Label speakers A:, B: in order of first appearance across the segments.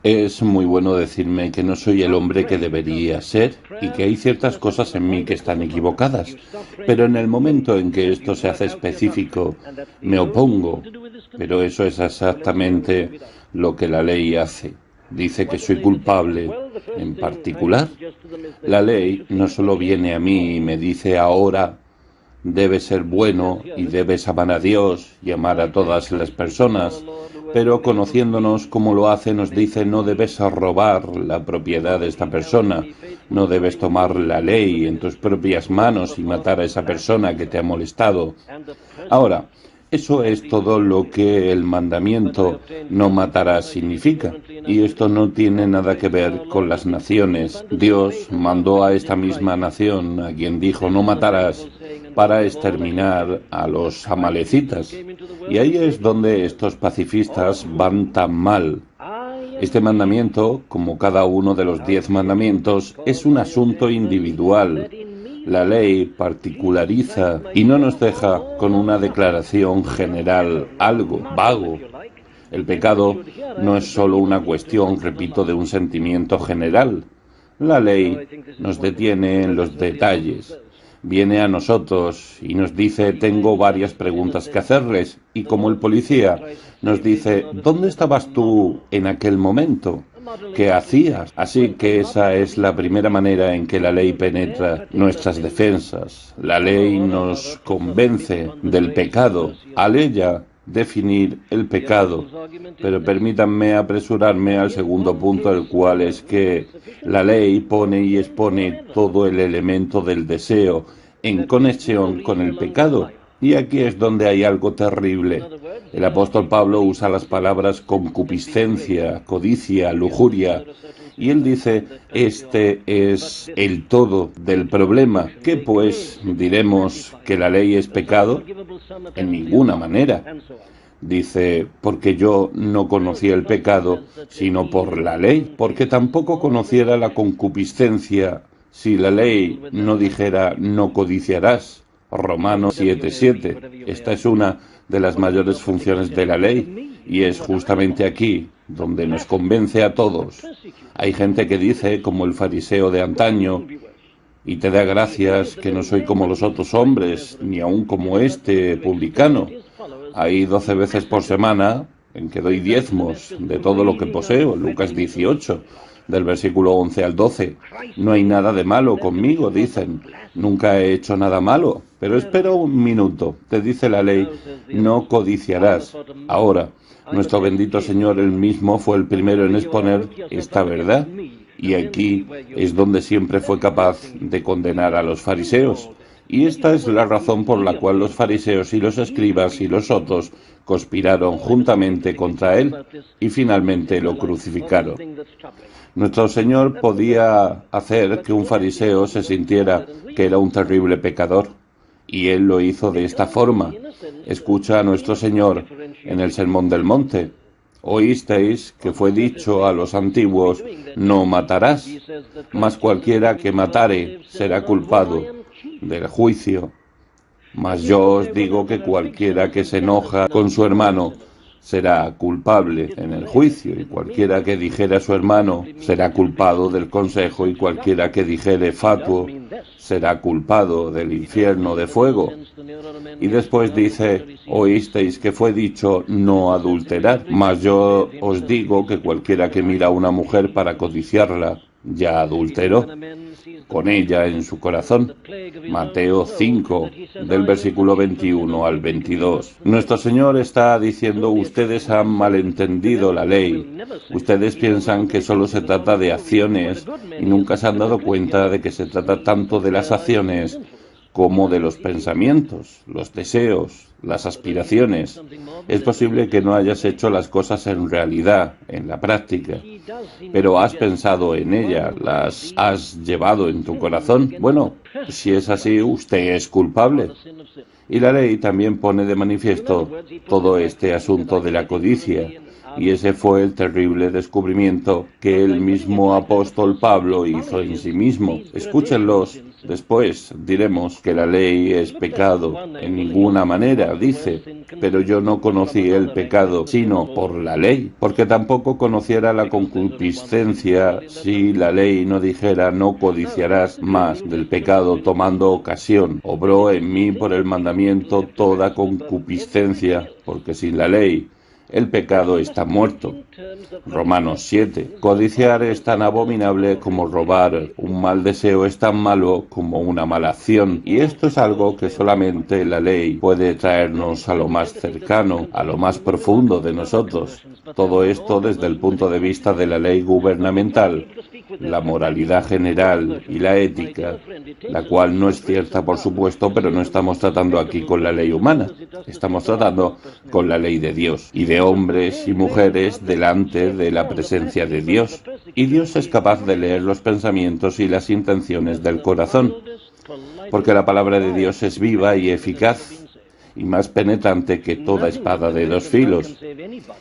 A: Es muy bueno decirme que no soy el hombre que debería ser y que hay ciertas cosas en mí que están equivocadas, pero en el momento en que esto se hace específico, me opongo. Pero eso es exactamente lo que la ley hace. Dice que soy culpable. En particular, la ley no solo viene a mí y me dice ahora debes ser bueno y debes amar a Dios y amar a todas las personas, pero conociéndonos como lo hace nos dice no debes robar la propiedad de esta persona, no debes tomar la ley en tus propias manos y matar a esa persona que te ha molestado. Ahora, eso es todo lo que el mandamiento no matarás significa. Y esto no tiene nada que ver con las naciones. Dios mandó a esta misma nación, a quien dijo no matarás, para exterminar a los amalecitas. Y ahí es donde estos pacifistas van tan mal. Este mandamiento, como cada uno de los 10 mandamientos, es un asunto individual. La ley particulariza y no nos deja con una declaración general, algo vago. El pecado no es solo una cuestión, repito, de un sentimiento general. La ley nos detiene en los detalles. Viene a nosotros y nos dice, tengo varias preguntas que hacerles. Y como el policía nos dice, ¿dónde estabas tú en aquel momento? ¿Qué hacías? Así que esa es la primera manera en que la ley penetra nuestras defensas. La ley nos convence del pecado. Al ella definir el pecado. Pero permítanme apresurarme al segundo punto, el cual es que la ley pone y expone todo el elemento del deseo en conexión con el pecado. Y aquí es donde hay algo terrible. El apóstol Pablo usa las palabras concupiscencia, codicia, lujuria, y él dice, este es el todo del problema. ¿Qué pues diremos que la ley es pecado? En ninguna manera. Dice, porque yo no conocía el pecado, sino por la ley, porque tampoco conociera la concupiscencia si la ley no dijera no codiciarás. Romanos 7:7. Esta es una de las mayores funciones de la ley y es justamente aquí donde nos convence a todos. Hay gente que dice, como el fariseo de antaño, y te da gracias que no soy como los otros hombres, ni aun como este publicano. Hay 12 veces por semana en que doy diezmos de todo lo que poseo, Lucas 18, del versículo 11 al 12. No hay nada de malo conmigo, dicen. Nunca he hecho nada malo. Pero espera un minuto. Te dice la ley, no codiciarás. Ahora, nuestro bendito Señor él mismo fue el primero en exponer esta verdad. Y aquí es donde siempre fue capaz de condenar a los fariseos. Y esta es la razón por la cual los fariseos y los escribas y los otros conspiraron juntamente contra él y finalmente lo crucificaron. Nuestro Señor podía hacer que un fariseo se sintiera que era un terrible pecador, y él lo hizo de esta forma. Escucha a nuestro Señor en el Sermón del Monte. Oísteis que fue dicho a los antiguos, no matarás, mas cualquiera que matare será culpado del juicio. Mas yo os digo que cualquiera que se enoja con su hermano será culpable en el juicio, y cualquiera que dijere a su hermano será culpado del consejo, y cualquiera que dijere fatuo será culpado del infierno de fuego. Y después dice, oísteis que fue dicho no adulterar, mas yo os digo que cualquiera que mira a una mujer para codiciarla, ya adulteró con ella en su corazón. Mateo 5, del versículo 21 al 22. Nuestro Señor está diciendo, ustedes han malentendido la ley. Ustedes piensan que solo se trata de acciones y nunca se han dado cuenta de que se trata tanto de las acciones como de los pensamientos, los deseos, las aspiraciones. Es posible que no hayas hecho las cosas en realidad, en la práctica, pero has pensado en ellas, las has llevado en tu corazón. Bueno, si es así, usted es culpable. Y la ley también pone de manifiesto todo este asunto de la codicia. Y ese fue el terrible descubrimiento que el mismo apóstol Pablo hizo en sí mismo. Escúchenlos. Después diremos que la ley es pecado. En ninguna manera. dice, pero yo no conocí el pecado, sino por la ley, porque tampoco conociera la concupiscencia si la ley no dijera no codiciarás más del pecado tomando ocasión. Obró en mí por el mandamiento toda concupiscencia, porque sin la ley el pecado está muerto. Romanos 7. Codiciar es tan abominable como robar. Un mal deseo es tan malo como una mala acción. Y esto es algo que solamente la ley puede traernos a lo más cercano, a lo más profundo de nosotros. Todo esto desde el punto de vista de la ley gubernamental, la moralidad general y la ética, la cual no es cierta, por supuesto, pero no estamos tratando aquí con la ley humana. Estamos tratando con la ley de Dios y de hombres y mujeres delante de la presencia de Dios. Y Dios es capaz de leer los pensamientos y las intenciones del corazón, porque la palabra de Dios es viva y eficaz, y más penetrante que toda espada de dos filos,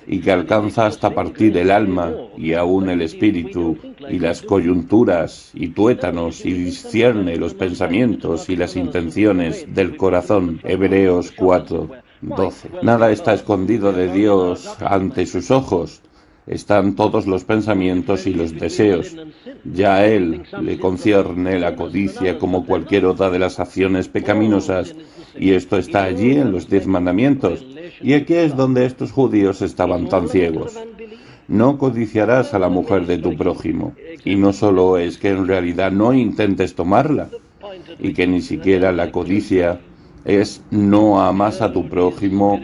A: y que alcanza hasta partir el alma y aún el espíritu y las coyunturas y tuétanos, y discierne los pensamientos y las intenciones del corazón. Hebreos 4:12. Nada está escondido de Dios ante sus ojos. Están todos los pensamientos y los deseos. Ya a él le concierne la codicia como cualquier otra de las acciones pecaminosas, y esto está allí en los 10 mandamientos. Y aquí es donde estos judíos estaban tan ciegos. No codiciarás a la mujer de tu prójimo. Y no solo es que en realidad no intentes tomarla, y que ni siquiera la codicia es no amas a tu prójimo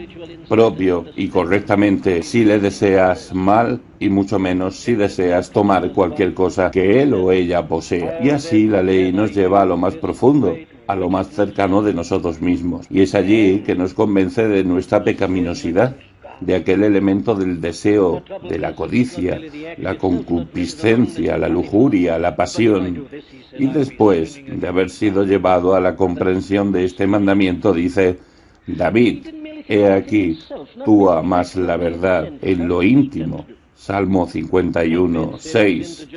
A: propio y correctamente si le deseas mal, y mucho menos si deseas tomar cualquier cosa que él o ella posea. Y así la ley nos lleva a lo más profundo, a lo más cercano de nosotros mismos. Y es allí que nos convence de nuestra pecaminosidad, de aquel elemento del deseo, de la codicia, la concupiscencia, la lujuria, la pasión. Y después de haber sido llevado a la comprensión de este mandamiento, dice David: he aquí, tú amas la verdad en lo íntimo. Salmo 51:6.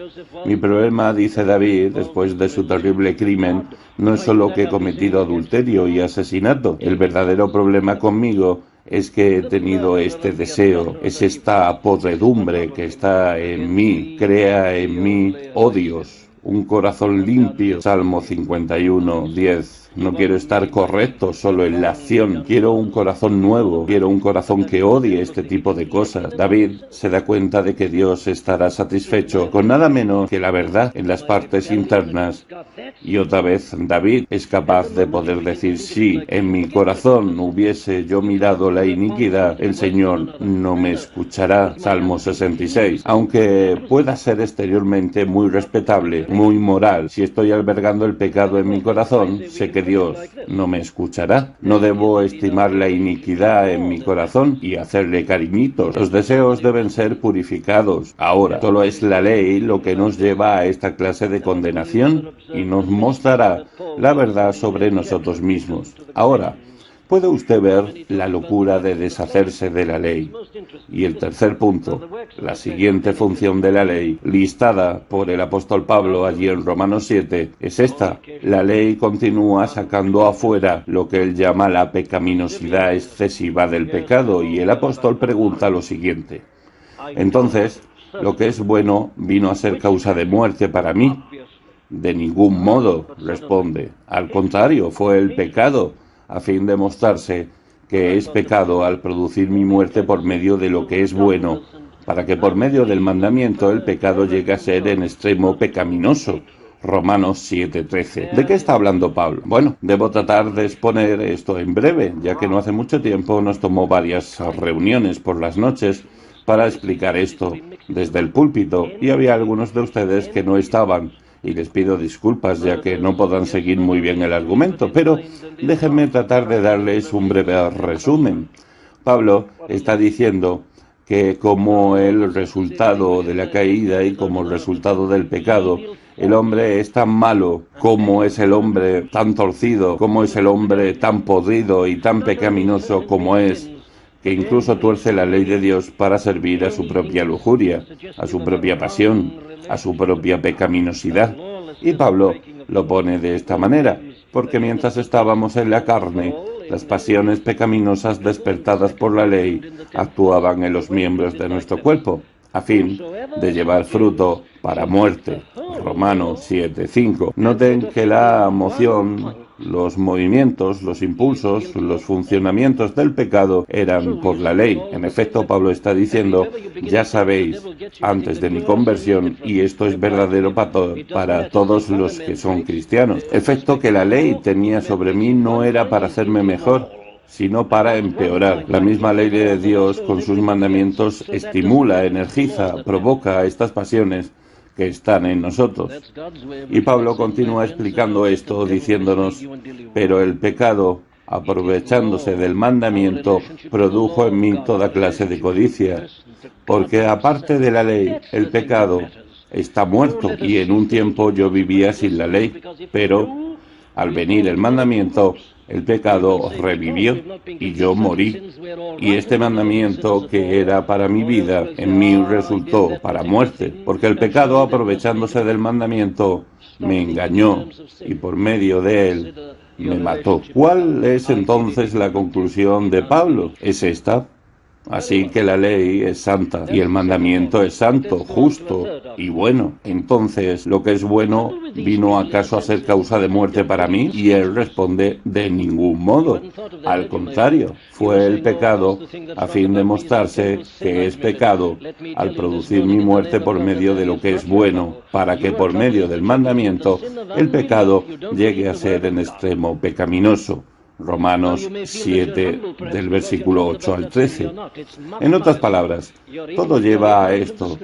A: Mi problema, dice David, después de su terrible crimen, no es solo que he cometido adulterio y asesinato. El verdadero problema conmigo es que he tenido este deseo, es esta podredumbre que está en mí, crea en mí odios, un corazón limpio. Salmo 51:10. No quiero estar correcto solo en la acción. Quiero un corazón nuevo. Quiero un corazón que odie este tipo de cosas. David se da cuenta de que Dios estará satisfecho con nada menos que la verdad en las partes internas. Y otra vez David es capaz de poder decir: si en mi corazón hubiese yo mirado la iniquidad, el Señor no me escuchará. Salmo 66. Aunque pueda ser exteriormente muy respetable, muy moral, si estoy albergando el pecado en mi corazón, sé que Dios no me escuchará. No debo estimar la iniquidad en mi corazón y hacerle cariñitos. Los deseos deben ser purificados. Ahora, solo es la ley lo que nos lleva a esta clase de condenación y nos mostrará la verdad sobre nosotros mismos. Ahora, puede usted ver la locura de deshacerse de la ley. Y el tercer punto, la siguiente función de la ley, listada por el apóstol Pablo allí en Romanos 7, es esta. La ley continúa sacando afuera lo que él llama la pecaminosidad excesiva del pecado, y el apóstol pregunta lo siguiente: entonces, ¿lo que es bueno vino a ser causa de muerte para mí? De ningún modo, responde. Al contrario, fue el pecado, a fin de mostrarse que es pecado al producir mi muerte por medio de lo que es bueno, para que por medio del mandamiento el pecado llegue a ser en extremo pecaminoso. Romanos 7:13. ¿De qué está hablando Pablo? Bueno, debo tratar de exponer esto en breve, ya que no hace mucho tiempo nos tomó varias reuniones por las noches para explicar esto desde el púlpito, y había algunos de ustedes que no estaban, y les pido disculpas ya que no podrán seguir muy bien el argumento, pero déjenme tratar de darles un breve resumen. Pablo está diciendo que como el resultado de la caída y como el resultado del pecado, el hombre es tan malo, como es el hombre tan torcido, como es el hombre tan podrido y tan pecaminoso como es, que incluso tuerce la ley de Dios para servir a su propia lujuria, a su propia pasión, a su propia pecaminosidad. Y Pablo lo pone de esta manera: porque mientras estábamos en la carne, Las pasiones pecaminosas despertadas por la ley actuaban en los miembros de nuestro cuerpo, a fin de llevar fruto para muerte. Romanos 7:5. Noten que la emoción, los movimientos, los impulsos, los funcionamientos del pecado eran por la ley. En efecto, Pablo está diciendo, ya sabéis, antes de mi conversión, y esto es verdadero para todos los que son cristianos. El efecto que la ley tenía sobre mí no era para hacerme mejor, sino para empeorar. La misma ley de Dios, con sus mandamientos, estimula, energiza, provoca estas pasiones que están en nosotros. Y Pablo continúa explicando esto diciéndonos, pero el pecado, aprovechándose del mandamiento, produjo en mí toda clase de codicia, porque aparte de la ley, el pecado está muerto, y en un tiempo yo vivía sin la ley, pero al venir el mandamiento, el pecado revivió y yo morí. Y este mandamiento que era para mi vida, en mí resultó para muerte, porque el pecado, aprovechándose del mandamiento, me engañó y por medio de él me mató. ¿Cuál es entonces la conclusión de Pablo? Es esta. Así que la ley es santa y el mandamiento es santo, justo y bueno. Entonces, ¿lo que es bueno vino acaso a ser causa de muerte para mí? Y él responde, de ningún modo. Al contrario, fue el pecado a fin de mostrarse que es pecado al producir mi muerte por medio de lo que es bueno, para que por medio del mandamiento el pecado llegue a ser en extremo pecaminoso. Romanos 7, del versículo 8 al 13. En otras palabras, todo lleva a esto.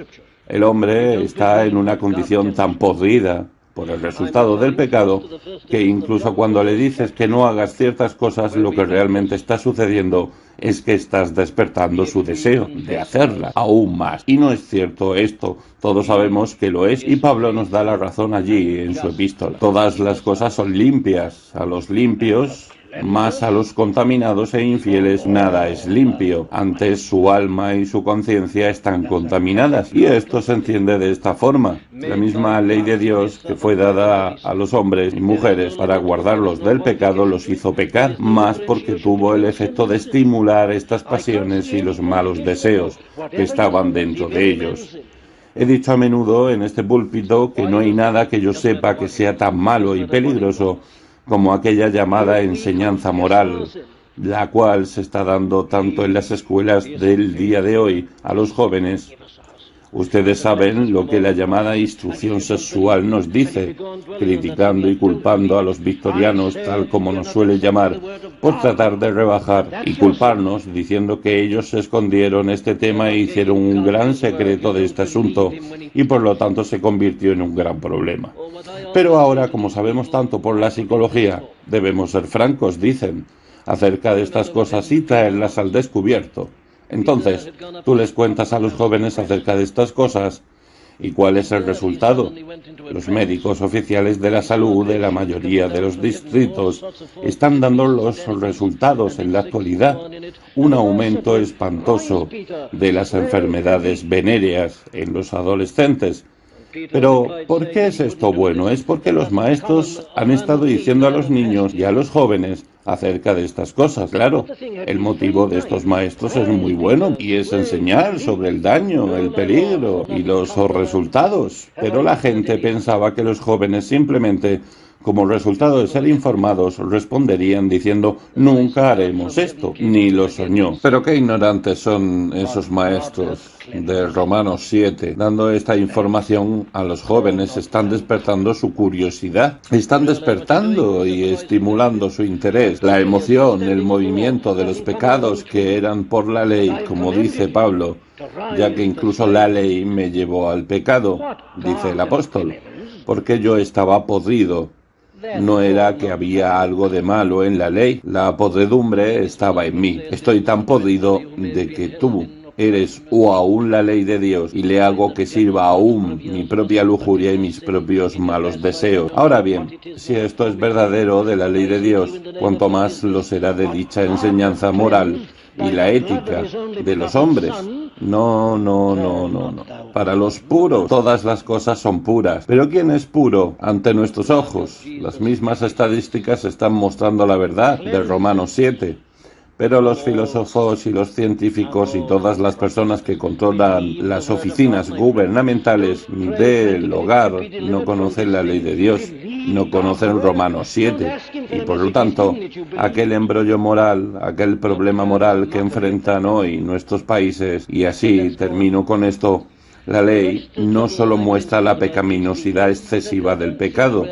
A: El hombre está en una condición tan podrida por el resultado del pecado que incluso cuando le dices que no hagas ciertas cosas, lo que realmente está sucediendo es que estás despertando su deseo de hacerlas aún más. Y no es cierto esto. Todos sabemos que lo es y Pablo nos da la razón allí en su epístola. Todas las cosas son limpias. A los limpios, mas a los contaminados e infieles nada es limpio. Antes su alma y su conciencia están contaminadas. Y esto se entiende de esta forma. La misma ley de Dios que fue dada a los hombres y mujeres para guardarlos del pecado los hizo pecar, más porque tuvo el efecto de estimular estas pasiones y los malos deseos que estaban dentro de ellos. He dicho a menudo en este púlpito que no hay nada que yo sepa que sea tan malo y peligroso como aquella llamada enseñanza moral, la cual se está dando tanto en las escuelas del día de hoy a los jóvenes. Ustedes saben lo que la llamada instrucción sexual nos dice, criticando y culpando a los victorianos, tal como nos suele llamar, por tratar de rebajar y culparnos, diciendo que ellos se escondieron este tema e hicieron un gran secreto de este asunto, y por lo tanto se convirtió en un gran problema. Pero ahora, como sabemos tanto por la psicología, debemos ser francos, dicen, acerca de estas cosas y traerlas al descubierto. Entonces, tú les cuentas a los jóvenes acerca de estas cosas, ¿y cuál es el resultado? Los médicos oficiales de la salud de la mayoría de los distritos están dando los resultados en la actualidad. Un aumento espantoso de las enfermedades venéreas en los adolescentes. Pero, ¿por qué es esto bueno? Es porque los maestros han estado diciendo a los niños y a los jóvenes acerca de estas cosas. Claro, el motivo de estos maestros es muy bueno y es enseñar sobre el daño, el peligro y los resultados. Pero la gente pensaba que los jóvenes simplemente, como resultado de ser informados, responderían diciendo, nunca haremos esto, ni lo soñó. Pero qué ignorantes son esos maestros de Romanos 7, dando esta información a los jóvenes. Están despertando su curiosidad, están despertando y estimulando su interés, la emoción, el movimiento de los pecados que eran por la ley, como dice Pablo, ya que incluso la ley me llevó al pecado, dice el apóstol, porque yo estaba podrido. No era que había algo de malo en la ley, la podredumbre estaba en mí. Estoy tan podrido de que tú eres o aún la ley de Dios y le hago que sirva aún mi propia lujuria y mis propios malos deseos. Ahora bien, si esto es verdadero de la ley de Dios, cuanto más lo será de dicha enseñanza moral y la ética de los hombres. No, no, no, no, no. Para los puros, todas las cosas son puras. Pero ¿quién es puro ante nuestros ojos? Las mismas estadísticas están mostrando la verdad de Romanos 7. Pero los filósofos y los científicos y todas las personas que controlan las oficinas gubernamentales del hogar no conocen la ley de Dios, no conocen Romanos 7. Y por lo tanto, aquel embrollo moral, aquel problema moral que enfrentan hoy nuestros países, y así termino con esto, la ley no solo muestra la pecaminosidad excesiva del pecado,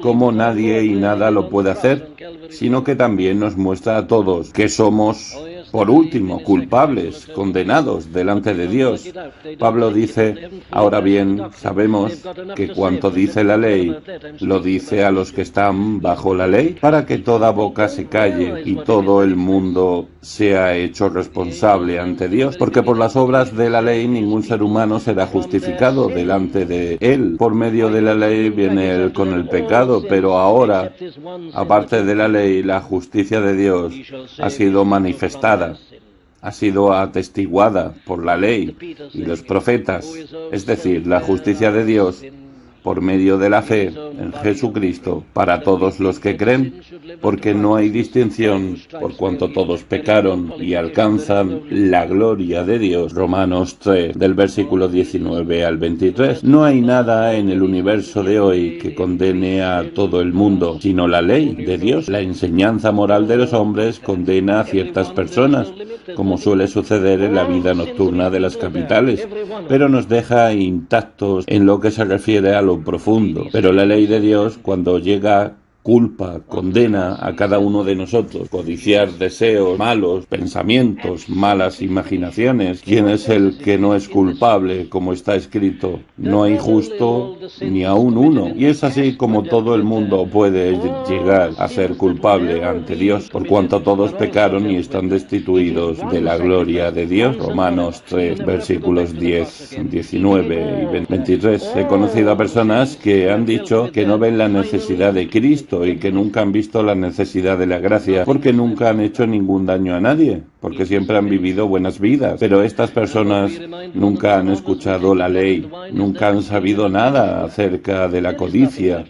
A: como nadie y nada lo puede hacer, sino que también nos muestra a todos que somos, por último, culpables, condenados delante de Dios. Pablo dice, ahora bien, sabemos que cuanto dice la ley, lo dice a los que están bajo la ley, para que toda boca se calle y todo el mundo sea hecho responsable ante Dios, porque por las obras de la ley ningún ser humano será justificado delante de él. Por medio de la ley viene él con el pecado, pero ahora, aparte de la ley, la justicia de Dios ha sido manifestada, ha sido atestiguada por la ley y los profetas, es decir, la justicia de Dios por medio de la fe en Jesucristo para todos los que creen, porque no hay distinción, por cuanto todos pecaron y alcanzan la gloria de Dios. Romanos 3, del versículo 19 al 23. No hay nada en el universo de hoy que condene a todo el mundo, sino la ley de Dios. La enseñanza moral de los hombres condena a ciertas personas, como suele suceder en la vida nocturna de las capitales, pero nos deja intactos en lo que se refiere a lo profundo. Pero la ley de Dios, cuando llega, culpa, condena a cada uno de nosotros. Codiciar deseos malos, pensamientos, malas imaginaciones. ¿Quién es el que no es culpable? Como está escrito, no hay justo ni aún uno. Y es así como todo el mundo puede llegar a ser culpable ante Dios, por cuanto todos pecaron y están destituidos de la gloria de Dios. Romanos 3, versículos 10, 19 y 23. He conocido a personas que han dicho que no ven la necesidad de Cristo y que nunca han visto la necesidad de la gracia, porque nunca han hecho ningún daño a nadie, porque siempre han vivido buenas vidas. Pero estas personas nunca han escuchado la ley, nunca han sabido nada acerca de la codicia,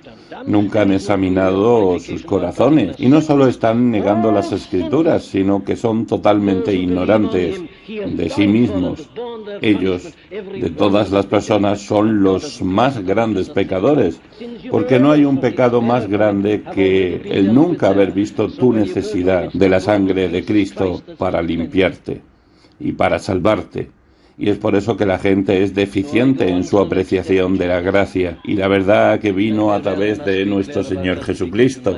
A: nunca han examinado sus corazones. Y no solo están negando las Escrituras, sino que son totalmente ignorantes de sí mismos. Ellos, de todas las personas, son los más grandes pecadores, porque no hay un pecado más grande que el nunca haber visto tu necesidad de la sangre de Cristo para limpiarte y para salvarte. Y es por eso que la gente es deficiente en su apreciación de la gracia y la verdad que vino a través de nuestro Señor Jesucristo,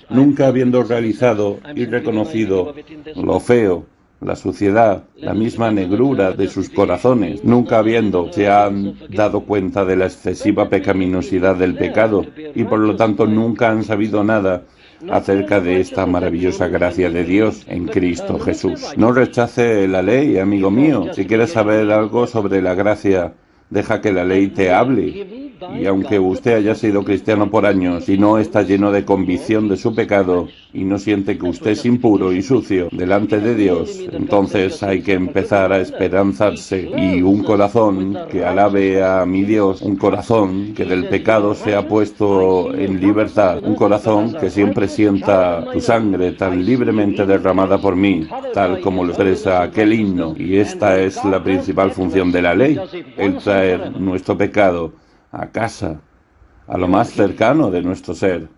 A: nunca habiendo realizado y reconocido lo feo, la suciedad, la misma negrura de sus corazones, nunca habiendo se han dado cuenta de la excesiva pecaminosidad del pecado y por lo tanto nunca han sabido nada acerca de esta maravillosa gracia de Dios en Cristo Jesús. No rechace la ley, amigo mío. Si quieres saber algo sobre la gracia, deja que la ley te hable. Y aunque usted haya sido cristiano por años y no está lleno de convicción de su pecado y no siente que usted es impuro y sucio delante de Dios, entonces hay que empezar a esperanzarse y un corazón que alabe a mi Dios, un corazón que del pecado sea puesto en libertad, un corazón que siempre sienta tu sangre tan libremente derramada por mí, tal como lo expresa aquel himno. Y esta es la principal función de la ley, el traer nuestro pecado a casa, a lo más cercano de nuestro ser,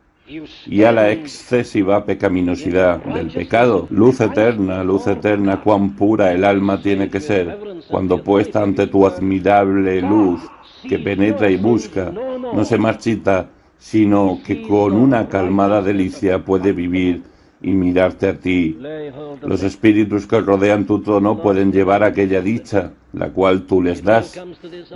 A: y a la excesiva pecaminosidad del pecado. Luz eterna, cuán pura el alma tiene que ser, cuando puesta ante tu admirable luz, que penetra y busca, no se marchita, sino que con una calmada delicia puede vivir y mirarte a ti. Los espíritus que rodean tu trono pueden llevar aquella dicha, la cual tú les das,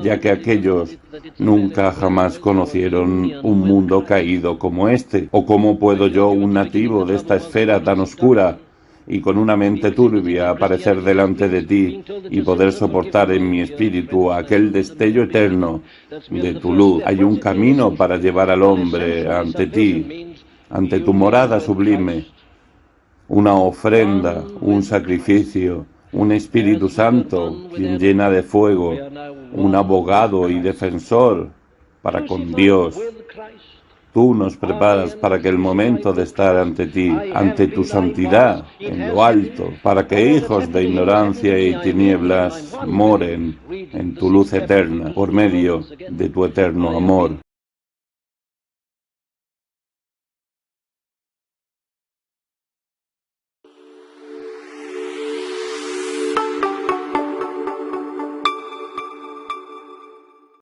A: ya que aquellos nunca jamás conocieron un mundo caído como este. ¿O cómo puedo yo, un nativo de esta esfera tan oscura y con una mente turbia, aparecer delante de ti y poder soportar en mi espíritu aquel destello eterno de tu luz? Hay un camino para llevar al hombre ante ti, ante tu morada sublime, una ofrenda, un sacrificio, un Espíritu Santo, quien llena de fuego, un abogado y defensor para con Dios. Tú nos preparas para que el momento de estar ante ti, ante tu santidad, en lo alto, para que hijos de ignorancia y tinieblas moren en tu luz eterna por medio de tu eterno amor.